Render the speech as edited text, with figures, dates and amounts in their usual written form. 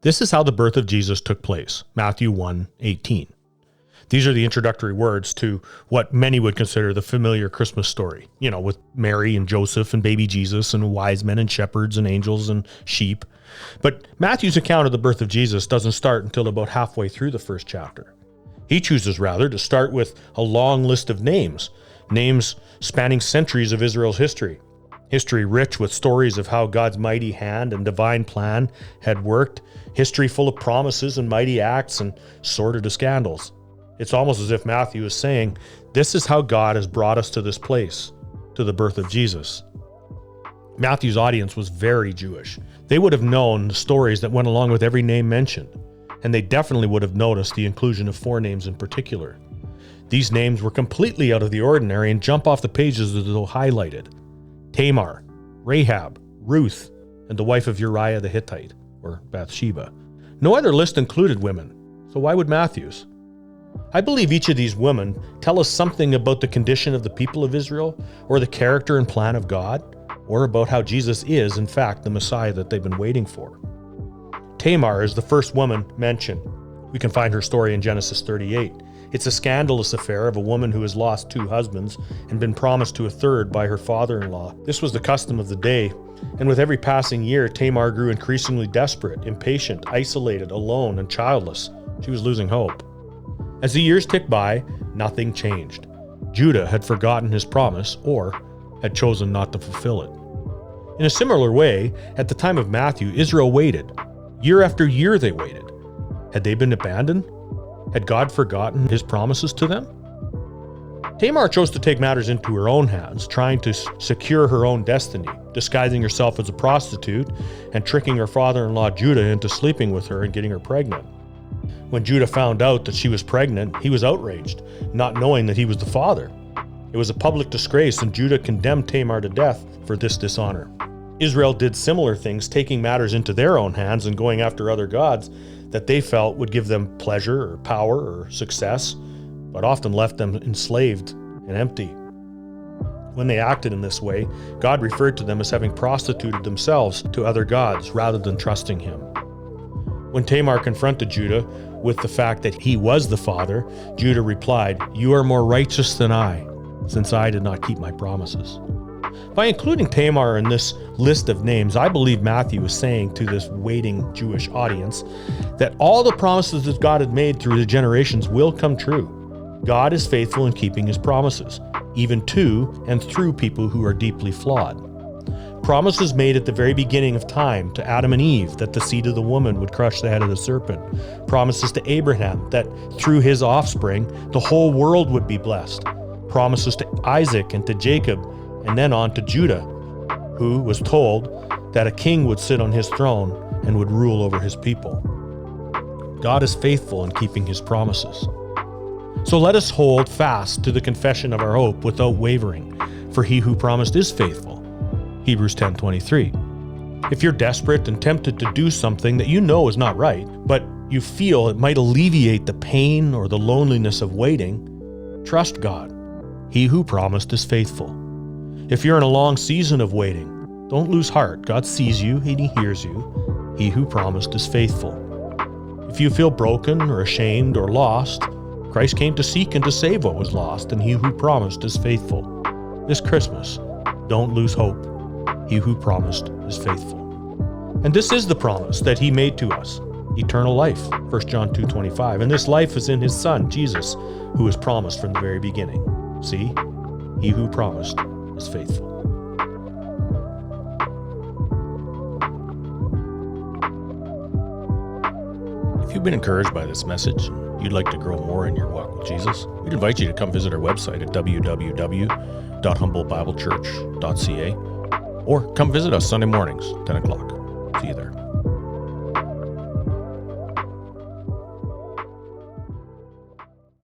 This is how the birth of Jesus took place, Matthew 1:18. These are the introductory words to what many would consider the familiar Christmas story, with Mary and Joseph and baby Jesus and wise men and shepherds and angels and sheep. But Matthew's account of the birth of Jesus doesn't start until about halfway through the first chapter. He chooses, rather, to start with a long list of names spanning centuries of Israel's history. History rich with stories of how God's mighty hand and divine plan had worked. History full of promises and mighty acts and sordid of scandals. It's almost as if Matthew is saying, this is how God has brought us to this place, to the birth of Jesus. Matthew's audience was very Jewish. They would have known the stories that went along with every name mentioned, and they definitely would have noticed the inclusion of 4 names in particular. These names were completely out of the ordinary and jump off the pages as though highlighted. Tamar, Rahab, Ruth, and the wife of Uriah the Hittite, or Bathsheba. No other list included women, so why would Matthew's? I believe each of these women tell us something about the condition of the people of Israel, or the character and plan of God, or about how Jesus is, in fact, the Messiah that they've been waiting for. Tamar is the first woman mentioned. We can find her story in Genesis 38. It's a scandalous affair of a woman who has lost 2 husbands and been promised to a third by her father-in-law. This was the custom of the day, and with every passing year, Tamar grew increasingly desperate, impatient, isolated, alone, and childless. She was losing hope. As the years ticked by, nothing changed. Judah had forgotten his promise or had chosen not to fulfill it. In a similar way, at the time of Matthew, Israel waited. Year after year they waited. Had they been abandoned? Had God forgotten his promises to them? Tamar chose to take matters into her own hands, trying to secure her own destiny, disguising herself as a prostitute and tricking her father-in-law Judah into sleeping with her and getting her pregnant. When Judah found out that she was pregnant, he was outraged, not knowing that he was the father. It was a public disgrace, and Judah condemned Tamar to death for this dishonor. Israel did similar things, taking matters into their own hands and going after other gods that they felt would give them pleasure or power or success, but often left them enslaved and empty. When they acted in this way, God referred to them as having prostituted themselves to other gods rather than trusting him. When Tamar confronted Judah with the fact that he was the father, Judah replied, "You are more righteous than I, since I did not keep my promises." By including Tamar in this list of names, I believe Matthew is saying to this waiting Jewish audience that all the promises that God had made through the generations will come true. God is faithful in keeping his promises, even to and through people who are deeply flawed. Promises made at the very beginning of time to Adam and Eve that the seed of the woman would crush the head of the serpent. Promises to Abraham that through his offspring, the whole world would be blessed. Promises to Isaac and to Jacob, and then on to Judah, who was told that a king would sit on his throne and would rule over his people. God is faithful in keeping his promises. So let us hold fast to the confession of our hope without wavering, for he who promised is faithful. Hebrews 10:23. If you're desperate and tempted to do something that you know is not right, but you feel it might alleviate the pain or the loneliness of waiting, trust God. He who promised is faithful. If you're in a long season of waiting, don't lose heart. God sees you and he hears you. He who promised is faithful. If you feel broken or ashamed or lost, Christ came to seek and to save what was lost, and he who promised is faithful. This Christmas, don't lose hope. He who promised is faithful. And this is the promise that he made to us, eternal life, 1 John 2:25. And this life is in his Son, Jesus, who was promised from the very beginning. See, he who promised is faithful. If you've been encouraged by this message, and you'd like to grow more in your walk with Jesus, we'd invite you to come visit our website at www.humboldtbiblechurch.ca, or come visit us Sunday mornings, 10 o'clock. See you there.